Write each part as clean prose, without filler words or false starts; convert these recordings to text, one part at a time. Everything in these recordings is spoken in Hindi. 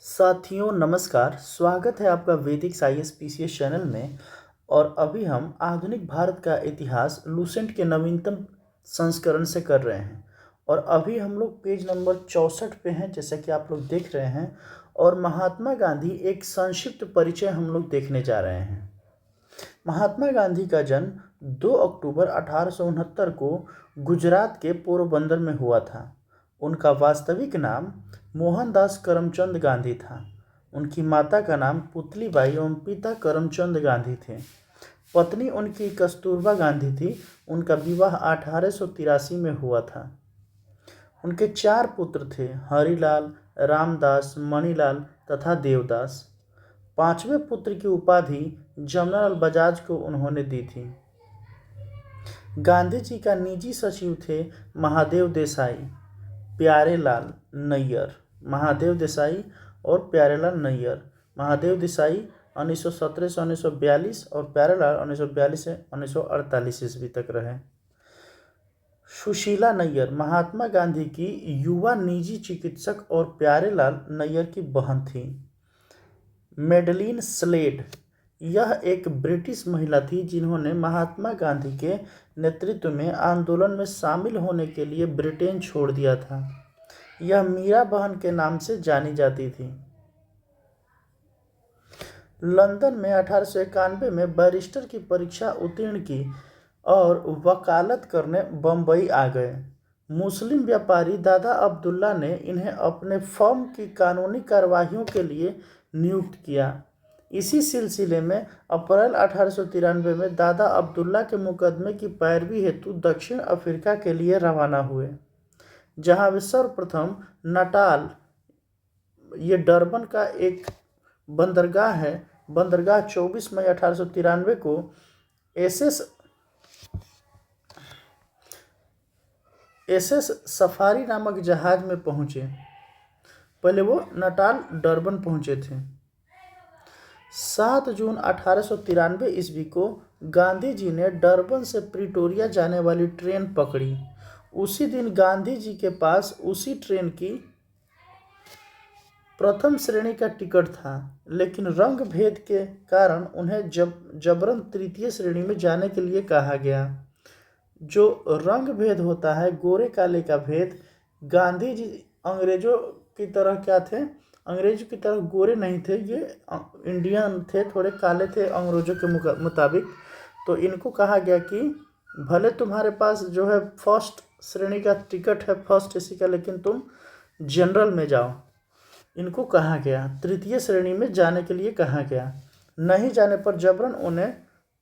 साथियों नमस्कार। स्वागत है आपका वैदिक साइंस पीसीएस चैनल में। और अभी हम आधुनिक भारत का इतिहास लूसेंट के नवीनतम संस्करण से कर रहे हैं। और अभी हम लोग पेज नंबर 64 पे हैं, जैसा कि आप लोग देख रहे हैं। और महात्मा गांधी एक संक्षिप्त परिचय हम लोग देखने जा रहे हैं। महात्मा गांधी का जन्म 2 अक्टूबर 1869 को गुजरात के पोरबंदर में हुआ था। उनका वास्तविक नाम मोहनदास करमचंद गांधी था। उनकी माता का नाम पुतलीबाई एवं पिता करमचंद गांधी थे। पत्नी उनकी कस्तूरबा गांधी थी। उनका विवाह 1883 में हुआ था। उनके 4 पुत्र थे, हरिलाल, रामदास, मणिलाल तथा देवदास। 5वें पुत्र की उपाधि जमनालाल बजाज को उन्होंने दी थी। गांधी जी का निजी सचिव थे महादेव देसाई, प्यारेलाल नैयर। महादेव देसाई और प्यारेलाल नैयर। महादेव देसाई 1917 से 1942 और प्यारेलाल 1942 से 1948 ईस्वी तक रहे। सुशीला नैयर महात्मा गांधी की युवा निजी चिकित्सक और प्यारेलाल नैयर की बहन थी। मेडलिन स्लेड यह एक ब्रिटिश महिला थी जिन्होंने महात्मा गांधी के नेतृत्व में आंदोलन में शामिल होने के लिए ब्रिटेन छोड़ दिया था। यह मीरा बहन के नाम से जानी जाती थी। लंदन में 1891 में बैरिस्टर की परीक्षा उत्तीर्ण की और वकालत करने बम्बई आ गए। मुस्लिम व्यापारी दादा अब्दुल्ला ने इन्हें अपने फर्म की कानूनी कार्यवाहियों के लिए नियुक्त किया। इसी सिलसिले में अप्रैल 1893 में दादा अब्दुल्ला के मुकदमे की पैरवी हेतु दक्षिण अफ्रीका के लिए रवाना हुए, जहां वे सर्वप्रथम नाटाल, ये डरबन का एक बंदरगाह है, बंदरगाह 24 मई 1893 को एसएस सफारी नामक जहाज में पहुंचे। पहले वो नाटाल डरबन पहुंचे थे। 7 जून 1893 ईस्वी को गांधी जी ने डरबन से प्रिटोरिया जाने वाली ट्रेन पकड़ी। उसी दिन गांधी जी के पास उसी ट्रेन की प्रथम श्रेणी का टिकट था, लेकिन रंग भेद के कारण उन्हें जबरन तृतीय श्रेणी में जाने के लिए कहा गया। जो रंग भेद होता है, गोरे काले का भेद, गांधी जी अंग्रेजों की तरह क्या थे, अंग्रेजों की तरह गोरे नहीं थे, ये इंडियन थे, थोड़े काले थे अंग्रेजों के मुताबिक। तो इनको कहा गया कि भले तुम्हारे पास जो है फर्स्ट श्रेणी का टिकट है, फर्स्ट एसी का, लेकिन तुम जनरल में जाओ। इनको कहा गया, तृतीय श्रेणी में जाने के लिए कहा गया। नहीं जाने पर जबरन उन्हें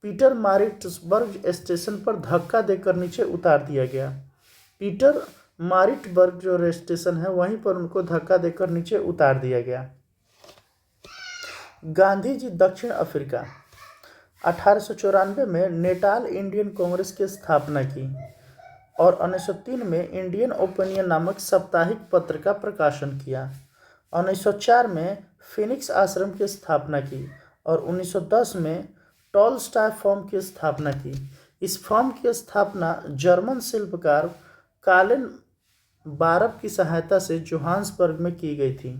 पीटर मारिट्सबर्ग स्टेशन पर धक्का देकर नीचे उतार दिया गया। पीटर मारिट्सबर्ग जो स्टेशन है, वहीं पर उनको धक्का देकर नीचे उतार दिया गया। गांधी जी दक्षिण अफ्रीका 1894 में नेटाल इंडियन कांग्रेस की स्थापना की और 1903 में इंडियन ओपिनियन नामक साप्ताहिक पत्र का प्रकाशन किया। 1904 में फिनिक्स आश्रम की स्थापना की और 1910 में टॉलस्टॉय फर्म की स्थापना की। इस फर्म की स्थापना जर्मन शिल्पकार कालेन बारब की सहायता से जोहान्सबर्ग में की गई थी।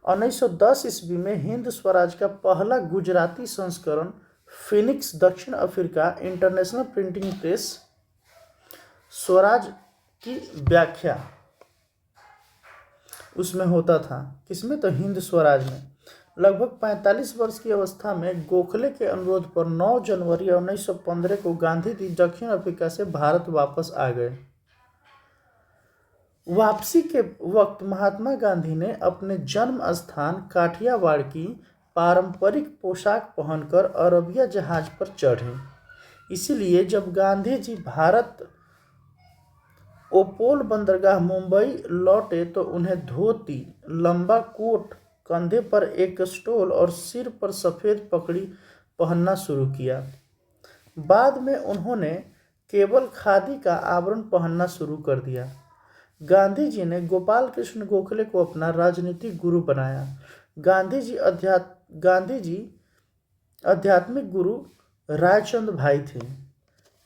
1910 ईस्वी में हिंद स्वराज का पहला गुजराती संस्करण फिनिक्स दक्षिण Africa international printing press Swaraj की व्याख्या उसमें होता था। किसमें? तो हिंद स्वराज में। लगभग 45 वर्ष की अवस्था में गोखले के अनुरोध पर 9 जनवरी 1915 को गांधी जी दक्षिण अफ्रीका से भारत वापस आ गए। वापसी के वक्त महात्मा गांधी ने अपने जन्म स्थान काठियावाड़ की पारंपरिक पोशाक पहनकर अरबिया जहाज पर चढ़े। इसीलिए जब गांधी जी भारत ओपोल बंदरगाह मुंबई लौटे तो उन्हें धोती, लंबा कोट, कंधे पर एक स्टोल और सिर पर सफ़ेद पगड़ी पहनना शुरू किया। बाद में उन्होंने केवल खादी का आवरण पहनना शुरू कर दिया। गांधी जी ने गोपाल कृष्ण गोखले को अपना राजनीतिक गुरु बनाया। गांधी जी आध्यात्मिक गुरु रायचंद भाई थे।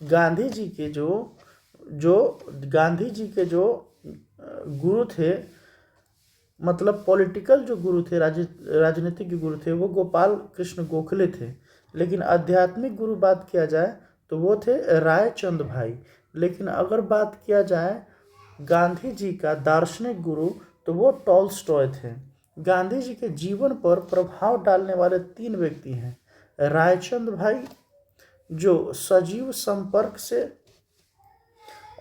गांधी जी के जो गुरु थे मतलब पॉलिटिकल जो गुरु थे, राजनीतिक के गुरु थे, वो गोपाल कृष्ण गोखले थे। लेकिन आध्यात्मिक गुरु बात किया जाए तो वो थे रायचंद भाई। लेकिन अगर बात किया जाए गांधी जी का दार्शनिक गुरु तो वो टॉलस्टॉय थे। गांधी जी के जीवन पर प्रभाव डालने वाले 3 व्यक्ति हैं। रायचंद भाई जो सजीव संपर्क से,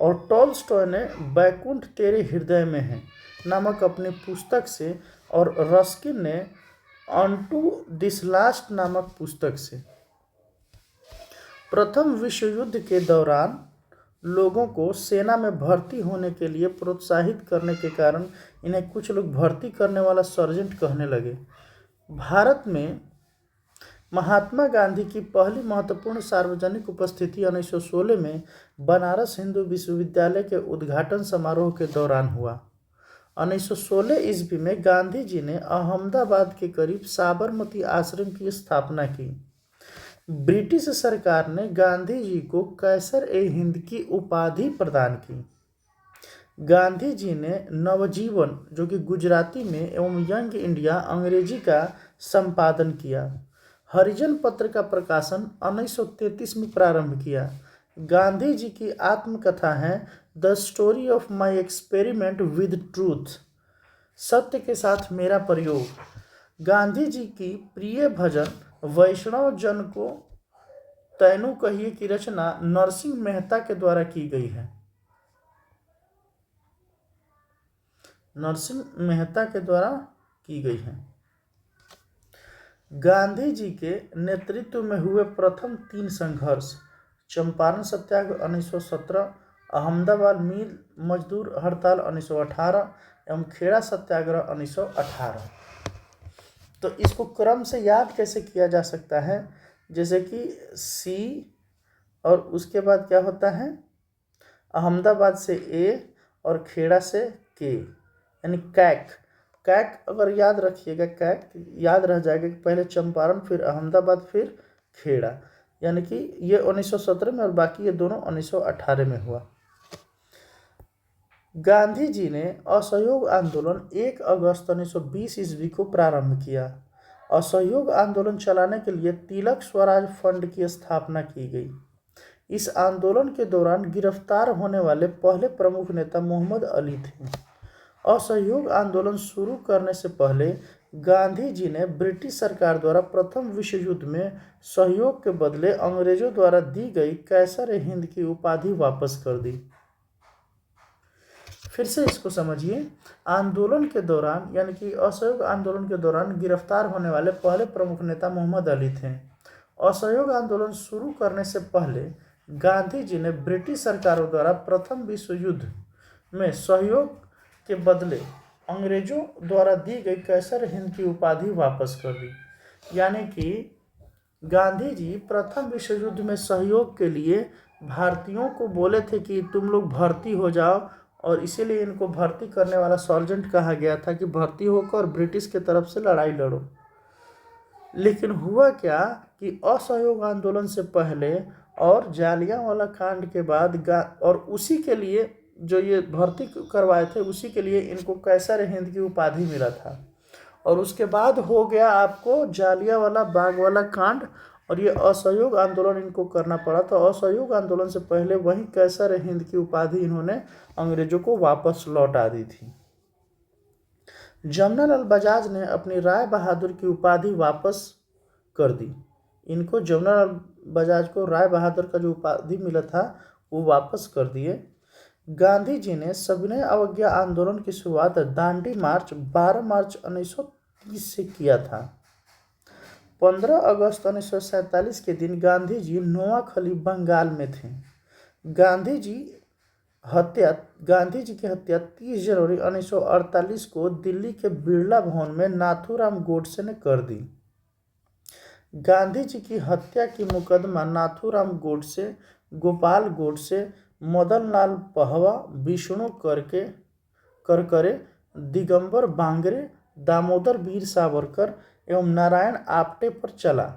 और टॉलस्टॉय ने बैकुंठ तेरे हृदय में है नामक अपनी पुस्तक से, और रस्किन ने अनटू दिस लास्ट नामक पुस्तक से। प्रथम विश्व युद्ध के दौरान लोगों को सेना में भर्ती होने के लिए प्रोत्साहित करने के कारण इन्हें कुछ लोग भर्ती करने वाला सर्जेंट कहने लगे। भारत में महात्मा गांधी की पहली महत्वपूर्ण सार्वजनिक उपस्थिति 1916 में बनारस हिंदू विश्वविद्यालय के उद्घाटन समारोह के दौरान हुआ। 1916 ईस्वी में गांधी जी ने अहमदाबाद के करीब साबरमती आश्रम की स्थापना की। ब्रिटिश सरकार ने गांधी जी को कैसर-ए-हिंद की उपाधि प्रदान की। गांधी जी ने नवजीवन, जो कि गुजराती में, एवं यंग इंडिया अंग्रेजी का संपादन किया। हरिजन पत्र का प्रकाशन 1933 में प्रारंभ किया। गांधी जी की आत्मकथा है the story of my experiment with truth, सत्य के साथ मेरा प्रयोग। गांधी जी की प्रिय भजन वैष्णव जन को तैनू कहिए की रचना नरसिंह मेहता के द्वारा की गई है। नरसिंह मेहता के द्वारा की गई है। गांधी जी के नेतृत्व में हुए प्रथम 3 संघर्ष: चंपारण सत्याग्रह 1917, अहमदाबाद मिल मजदूर हड़ताल 1918 एवं खेड़ा सत्याग्रह 1918। तो इसको क्रम से याद कैसे किया जा सकता है? जैसे कि सी, और उसके बाद क्या होता है, अहमदाबाद से ए और खेड़ा से के, यानी कैक। कैक अगर याद रखिएगा, कैक याद रह जाएगा कि पहले चंपारण, फिर अहमदाबाद, फिर खेड़ा, यानी कि ये 1917 में और बाकी ये दोनों 1918 में हुआ। गांधी जी ने असहयोग आंदोलन 1 अगस्त 1920 ईस्वी को प्रारंभ किया। असहयोग आंदोलन चलाने के लिए तिलक स्वराज फंड की स्थापना की गई। इस आंदोलन के दौरान गिरफ्तार होने वाले पहले प्रमुख नेता मोहम्मद अली थे। असहयोग आंदोलन शुरू करने से पहले गांधी जी ने ब्रिटिश सरकार द्वारा प्रथम विश्व युद्ध में सहयोग के बदले अंग्रेजों द्वारा दी गई कैसर-ए-हिंद की उपाधि वापस कर दी। फिर से इसको समझिए। आंदोलन के दौरान, यानी कि असहयोग आंदोलन के दौरान गिरफ्तार होने वाले पहले प्रमुख नेता मोहम्मद अली थे। असहयोग आंदोलन शुरू करने से पहले गांधी जी ने ब्रिटिश सरकारों द्वारा प्रथम विश्व युद्ध में सहयोग के बदले अंग्रेजों द्वारा दी गई कैसर-ए-हिंद की उपाधि वापस कर दी। यानी कि गांधी जी प्रथम विश्व युद्ध में सहयोग के लिए भारतीयों को बोले थे कि तुम लोग भर्ती हो जाओ, और इसीलिए इनको भर्ती करने वाला सर्जेंट कहा गया था कि भर्ती होकर ब्रिटिश के तरफ से लड़ाई लड़ो। लेकिन हुआ क्या कि असहयोग आंदोलन से पहले और जालियांवाला कांड के बाद और उसी के लिए जो ये भर्ती करवाए थे, उसी के लिए इनको कैसर-ए-हिंद की उपाधि मिला था। और उसके बाद हो गया आपको जालियांवाला बाग वाला कांड, और ये असहयोग आंदोलन इनको करना पड़ा। तो असहयोग आंदोलन से पहले वही कैसर-ए-हिंद की उपाधि इन्होंने अंग्रेजों को वापस लौटा दी थी। जमनालाल बजाज ने अपनी राय बहादुर की उपाधि वापस कर दी। इनको, जमनालाल बजाज को राय बहादुर का जो उपाधि मिला था वो वापस कर दिए। गांधी जी ने सविनय अवज्ञा आंदोलन की शुरुआत दांडी मार्च 12 मार्च 1930 से किया था। 15 अगस्त 1947 के दिन गांधी जी नोआखली बंगाल में थे। गांधी जी की हत्या 30 जनवरी 1948 को दिल्ली के बिरला भवन में नाथूराम गोडसे ने कर दी। गांधी जी की हत्या की मुकदमा नाथूराम गोडसे, गोपाल गोडसे, मदन लाल पहवा, विष्णु करकरे, दिगंबर बांगरे, दामोदर वीर सावरकर एवं नारायण आप्टे पर चला,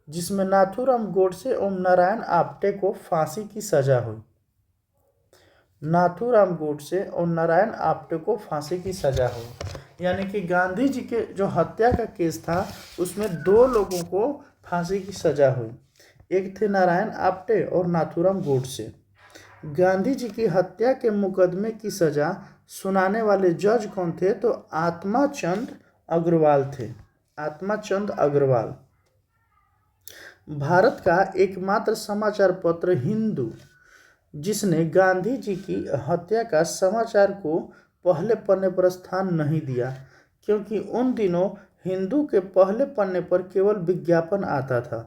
जिसमें नाथूराम गोडसे एवं नारायण आप्टे को फांसी की सजा हुई। नाथूराम गोडसे और नारायण आप्टे को फांसी की सजा हुई। यानी कि गांधी जी के जो हत्या का केस था उसमें दो लोगों को फांसी की सजा हुई। एक थे नारायण आप्टे और नाथूराम गोडसे। गांधी जी की हत्या के मुकदमे की सजा सुनाने वाले जज कौन थे? तो आत्माचंद अग्रवाल थे। आत्माचंद अग्रवाल भारत का एकमात्र समाचार पत्र हिंदू जिसने गांधी जी की हत्या का समाचार को पहले पन्ने पर स्थान नहीं दिया, क्योंकि उन दिनों हिंदू के पहले पन्ने पर केवल विज्ञापन आता था।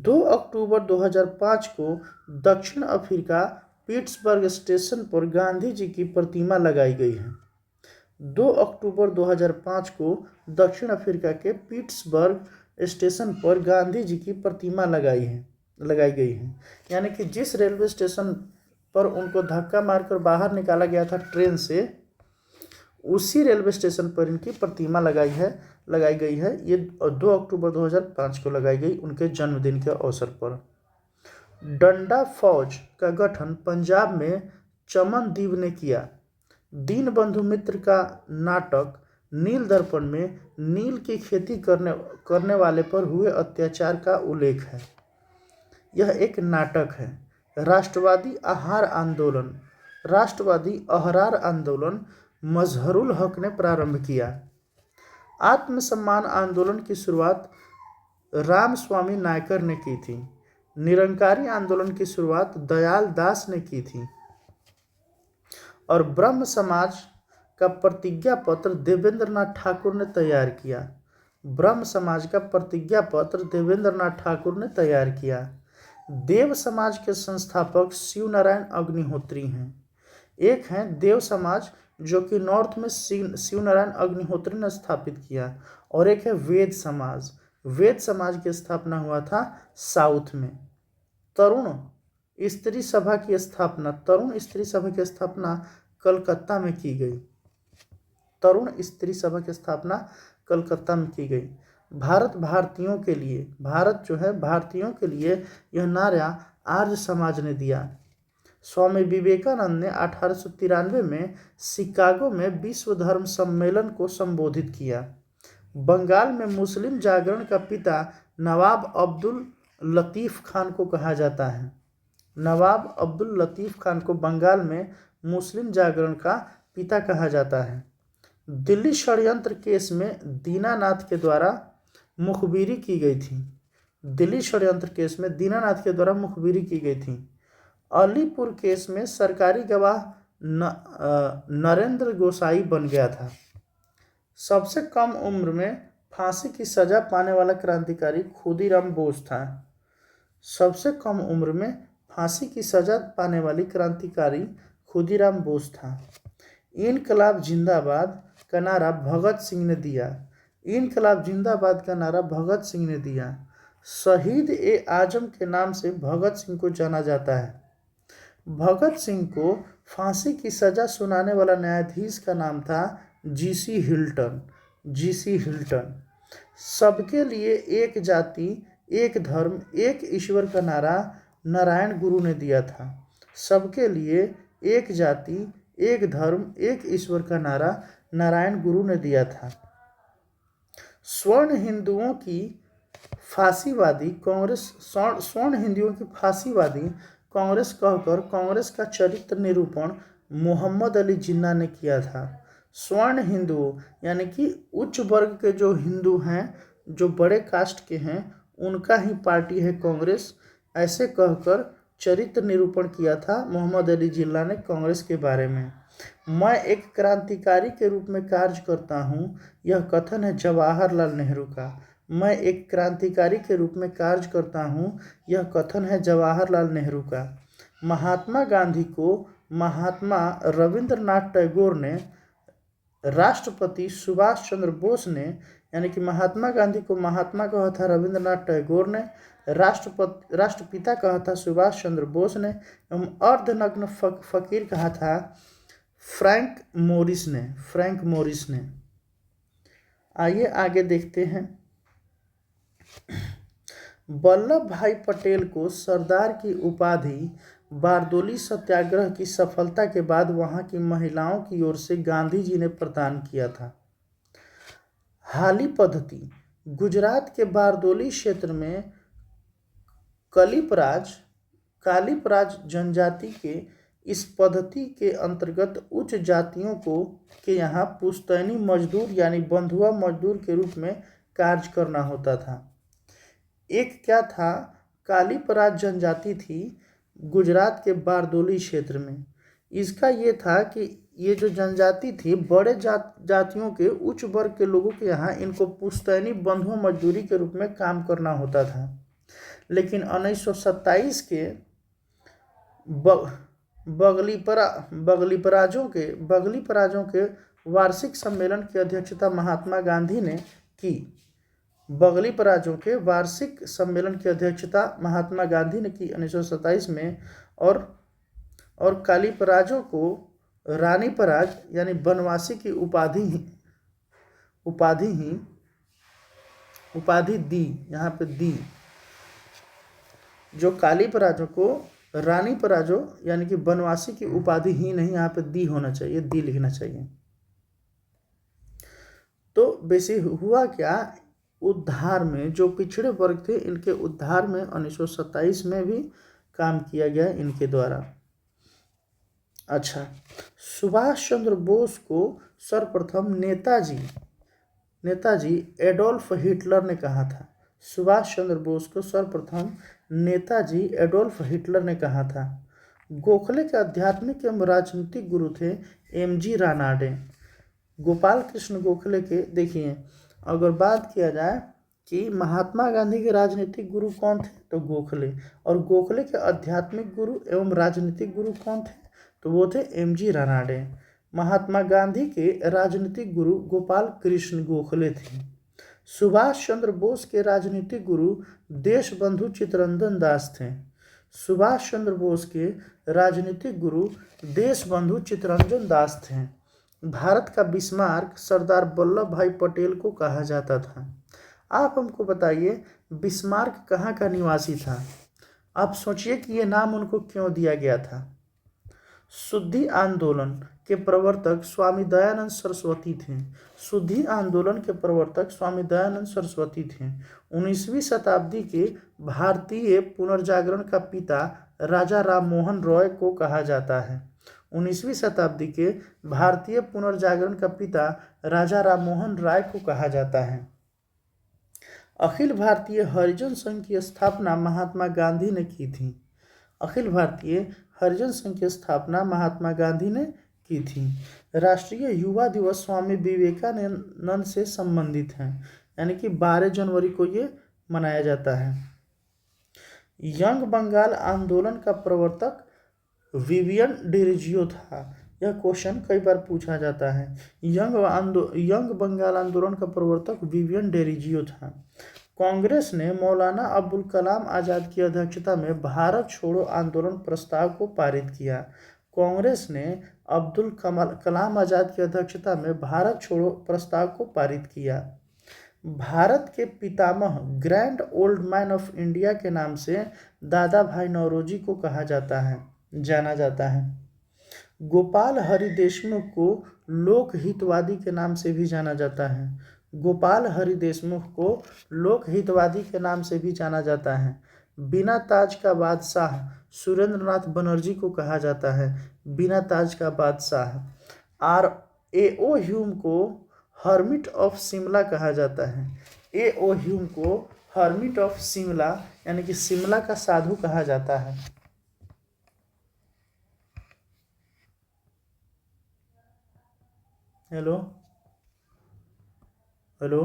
2 अक्टूबर 2005 को दक्षिण अफ्रीका पिट्सबर्ग स्टेशन पर गांधी जी की प्रतिमा लगाई गई है। 2 अक्टूबर 2005 को दक्षिण अफ्रीका के पिट्सबर्ग स्टेशन पर गांधी जी की प्रतिमा लगाई गई है। यानी कि जिस रेलवे स्टेशन पर उनको धक्का मारकर बाहर निकाला गया था ट्रेन से, उसी रेलवे स्टेशन पर इनकी प्रतिमा लगाई गई है। ये 2 अक्टूबर 2005 को लगाई गई उनके जन्मदिन के अवसर पर। डंडा फौज का गठन पंजाब में चमनदीप ने किया। दीनबंधु मित्र का नाटक नील दर्पण में नील की खेती करने वाले पर हुए अत्याचार का उल्लेख है। यह एक नाटक है। राष्ट्रवादी अहरार आंदोलन मजहरुल हक ने प्रारंभ किया। आत्मसम्मान आंदोलन की शुरुआत रामस्वामी नायकर ने की थी। निरंकारी आंदोलन की शुरुआत दयाल दास ने की थी और ब्रह्म समाज का प्रतिज्ञा पत्र देवेंद्रनाथ ठाकुर ने तैयार किया। ब्रह्म समाज का प्रतिज्ञा पत्र देवेंद्रनाथ ठाकुर ने तैयार किया। देव समाज के संस्थापक शिव नारायण अग्निहोत्री हैं। एक हैं देव समाज जो कि नॉर्थ में शिव नारायण अग्निहोत्री ने स्थापित किया, और एक है वेद समाज। वेद समाज की स्थापना हुआ था साउथ में। तरुण स्त्री सभा की स्थापना कलकत्ता में की गई। तरुण स्त्री सभा की स्थापना कलकत्ता में की गई। भारत जो है भारतीयों के लिए यह नारा आर्य समाज ने दिया। स्वामी विवेकानंद ने 1893 में शिकागो में विश्व धर्म सम्मेलन को संबोधित किया। बंगाल में मुस्लिम जागरण का पिता नवाब अब्दुल लतीफ खान को कहा जाता है। नवाब अब्दुल लतीफ खान को बंगाल में मुस्लिम जागरण का पिता कहा जाता है। दिल्ली षड्यंत्र केस में दीनानाथ के द्वारा मुखबिरी की गई थी। दिल्ली षड्यंत्र केस में दीनानाथ के द्वारा मुखबिरी की गई थी। अलीपुर केस में सरकारी गवाह नरेंद्र गोसाई बन गया था। सबसे कम उम्र में फांसी की सजा पाने वाला क्रांतिकारी खुदीराम बोस था। सबसे कम उम्र में फांसी की सजा पाने वाली क्रांतिकारी खुदीराम बोस था। इनकलाब जिंदाबाद का नारा भगत सिंह ने दिया। इनकलाब जिंदाबाद का नारा भगत सिंह ने दिया। शहीद ए आजम के नाम से भगत सिंह को जाना जाता है। भगत सिंह को फांसी की सजा सुनाने वाला न्यायाधीश का नाम था जीसी हिल्टन। सबके लिए एक जाति एक धर्म एक ईश्वर का नारा नारायण गुरु ने दिया था। सबके लिए एक जाति एक धर्म एक ईश्वर का नारा नारायण गुरु ने दिया था। स्वर्ण हिंदुओं की फांसीवादी कांग्रेस कहकर कांग्रेस का चरित्र निरूपण मोहम्मद अली जिन्ना ने किया था। स्वर्ण हिंदुओं यानी कि उच्च वर्ग के जो हिंदू हैं, जो बड़े कास्ट के हैं, उनका ही पार्टी है कांग्रेस, ऐसे कहकर चरित्र निरूपण किया था मोहम्मद अली जिन्ना ने कांग्रेस के बारे में। मैं एक क्रांतिकारी के रूप में कार्य करता हूँ, यह कथन है जवाहरलाल नेहरू का। मैं एक क्रांतिकारी के रूप में कार्य करता हूँ, यह कथन है जवाहरलाल नेहरू का। महात्मा गांधी को महात्मा रविंद्रनाथ टैगोर ने, राष्ट्रपति सुभाष चंद्र बोस ने, यानी कि महात्मा गांधी को महात्मा कहा था रविंद्रनाथ टैगोर ने, राष्ट्रपिता कहा था सुभाष चंद्र बोस ने, एवं अर्धनग्न फकीर कहा था फ्रैंक मोरिस ने। आइए आगे देखते हैं। वल्लभ भाई पटेल को सरदार की उपाधि बारदोली सत्याग्रह की सफलता के बाद वहां की महिलाओं की ओर से गांधी जी ने प्रदान किया था। हाली पद्धति। गुजरात के बारदोली क्षेत्र में कलिपराज कालिपराज जनजाति के इस पद्धति के अंतर्गत उच्च जातियों को के यहाँ पुश्तैनी मजदूर यानी बंधुआ मजदूर के रूप में कार्य करना होता था। एक क्या था, कालीपराज जनजाति थी गुजरात के बारदोली क्षेत्र में। इसका ये था कि ये जो जनजाति थी बड़े जातियों के उच्च वर्ग के लोगों के यहाँ इनको पुश्तैनी बंधुआ मजदूरी के रूप में काम करना होता था। लेकिन 1927 के बगलीपराजों के वार्षिक सम्मेलन की अध्यक्षता महात्मा गांधी ने की। बगलीपराजों के वार्षिक सम्मेलन की अध्यक्षता महात्मा गांधी ने की 1927 में। और कालीपराजों को रानी पराज यानी बनवासी की उपाधि दी। यहाँ पे दी। जो कालीपराजों को रानी पराजो यानी कि बनवासी की उपाधि ही नहीं, यहाँ पे दी होना चाहिए, दी लिखना चाहिए। तो बेसिक हुआ क्या, उद्धार में जो पिछड़े वर्ग थे इनके उद्धार में 1927 में भी काम किया गया इनके द्वारा। अच्छा, सुभाष चंद्र बोस को सर्वप्रथम नेताजी एडोल्फ हिटलर ने कहा था। सुभाष चंद्र बोस को सर्वप्रथम नेताजी एडोल्फ हिटलर ने कहा था। गोखले के आध्यात्मिक एवं राजनीतिक गुरु थे एमजी रानाडे। गोपाल कृष्ण गोखले के, देखिए अगर बात किया जाए कि महात्मा गांधी के राजनीतिक गुरु कौन थे तो गोखले, और गोखले के आध्यात्मिक गुरु एवं राजनीतिक गुरु कौन थे तो वो थे एमजी रानाडे। महात्मा गांधी के राजनीतिक गुरु गोपाल कृष्ण गोखले थे। सुभाष चंद्र बोस के राजनीतिक गुरु देशबंधु चित्तरंजन दास थे। सुभाष चंद्र बोस के राजनीतिक गुरु देशबंधु चित्तरंजन दास थे। भारत का बिस्मार्क सरदार वल्लभ भाई पटेल को कहा जाता था। आप हमको बताइए बिस्मार्क कहाँ का निवासी था। आप सोचिए कि ये नाम उनको क्यों दिया गया था। शुद्धि आंदोलन के प्रवर्तक स्वामी दयानंद सरस्वती थे। शुद्धि आंदोलन के प्रवर्तक स्वामी दयानंद सरस्वती थे। 19वीं शताब्दी के भारतीय पुनर्जागरण का पिता राजा राम मोहन रॉय को कहा जाता है। 19वीं शताब्दी के भारतीय पुनर्जागरण का पिता राजा राम मोहन राय को कहा जाता है। अखिल भारतीय हरिजन संघ की स्थापना महात्मा गांधी ने की थी। अखिल भारतीय हरिजन संघ की स्थापना महात्मा गांधी ने की थी। राष्ट्रीय युवा दिवस स्वामी विवेकानंद से संबंधित है, यानी कि 12 जनवरी को ये मनाया जाता है। यंग बंगाल आंदोलन का प्रवर्तक विवियन डिरिजियो था। यह क्वेश्चन कई बार पूछा जाता है। यंग बंगाल आंदोलन का प्रवर्तक विवियन डिरिजियो था। कांग्रेस ने मौलाना अबुल कलाम आज़ाद की अध्यक्षता में भारत छोड़ो आंदोलन प्रस्ताव को पारित किया। कांग्रेस ने अब्दुल कलाम आज़ाद की अध्यक्षता में भारत छोड़ो प्रस्ताव को पारित किया। भारत के पितामह grand old man of India के नाम से दादा भाई नौरोजी को जाना जाता है। गोपाल हरि देशमुख को लोक हितवादी के नाम से भी जाना जाता है। गोपाल हरि देशमुख को लोक हितवादी के नाम से भी जाना जाता है। बिना ताज का बादशाह सुरेंद्रनाथ बनर्जी को कहा जाता है बिना ताज का बादशाह। A.O. ह्यूम को हर्मिट ऑफ शिमला कहा जाता है। A.O. ह्यूम को हर्मिट ऑफ शिमला यानी कि शिमला का साधु कहा जाता है। Hello hello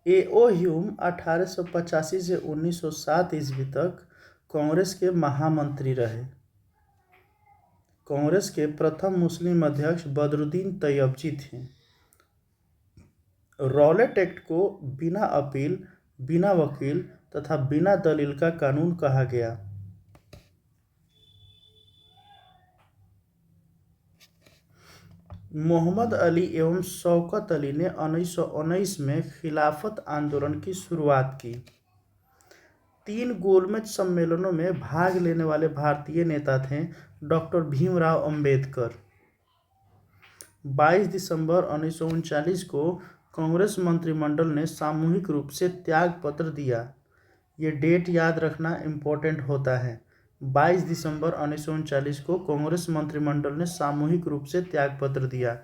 A.O. ह्यूम 1885 से 1907 ईस्वी तक कांग्रेस के महामंत्री रहे। कांग्रेस के प्रथम मुस्लिम अध्यक्ष बदरुद्दीन तैयबजी थे। रॉलेट एक्ट को बिना अपील, बिना वकील तथा बिना दलील का कानून कहा गया। मोहम्मद अली एवं शौकत अली ने 1919 में खिलाफत आंदोलन की शुरुआत की। 3 गोलमेज सम्मेलनों में भाग लेने वाले भारतीय नेता थे डॉक्टर भीमराव अंबेडकर। 22 दिसंबर 1939 को कांग्रेस मंत्रिमंडल ने सामूहिक रूप से त्याग पत्र दिया। ये डेट याद रखना इम्पोर्टेंट होता है। 22 दिसंबर 1939 को कांग्रेस मंत्रिमंडल ने सामूहिक रूप से त्यागपत्र दिया।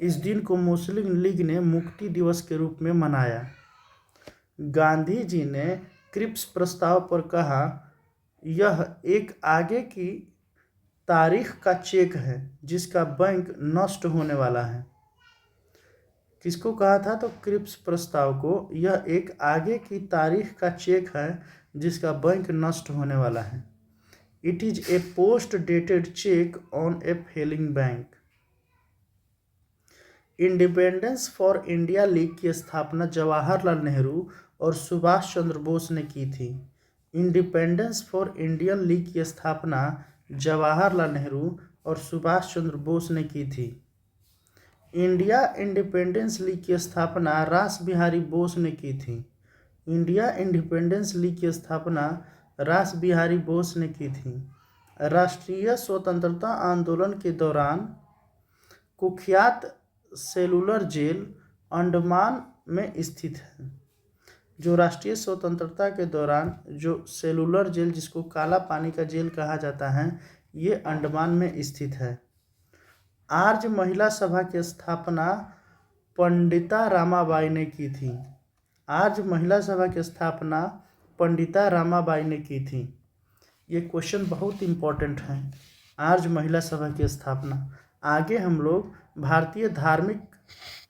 इस दिन को मुस्लिम लीग ने मुक्ति दिवस के रूप में मनाया। गांधी जी ने क्रिप्स प्रस्ताव पर कहा, यह एक आगे की तारीख का चेक है जिसका बैंक नष्ट होने वाला है। किसको कहा था? तो क्रिप्स प्रस्ताव को। यह एक आगे की तारीख का चेक है जिसका बैंक नष्ट होने वाला है। It is a postdated cheque on a failing bank. Independence for India League की स्थापना जवाहरलाल नेहरू और सुभाष चंद्र बोस ने की थी। इंडिपेंडेंस फॉर इंडियन लीग की स्थापना जवाहरलाल नेहरू और सुभाष चंद्र बोस ने की थी। इंडिया इंडिपेंडेंस लीग की स्थापना रास बिहारी बोस ने की थी। इंडिया इंडिपेंडेंस लीग की स्थापना रास बिहारी बोस ने की थी। राष्ट्रीय स्वतंत्रता आंदोलन के दौरान कुख्यात सेलुलर जेल अंडमान में स्थित है। जो राष्ट्रीय स्वतंत्रता के दौरान जो सेलुलर जेल, जिसको काला पानी का जेल कहा जाता है, ये अंडमान में स्थित है। आर्य महिला सभा की स्थापना पंडिता रामाबाई ने की थी। आर्य महिला सभा की स्थापना पंडिता रामाबाई ने की थी। ये क्वेश्चन बहुत इम्पोर्टेंट है, आर्य महिला सभा की स्थापना। आगे हम लोग भारतीय धार्मिक,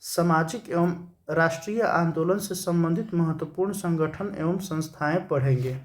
सामाजिक एवं राष्ट्रीय आंदोलन से संबंधित महत्वपूर्ण संगठन एवं संस्थाएं पढ़ेंगे।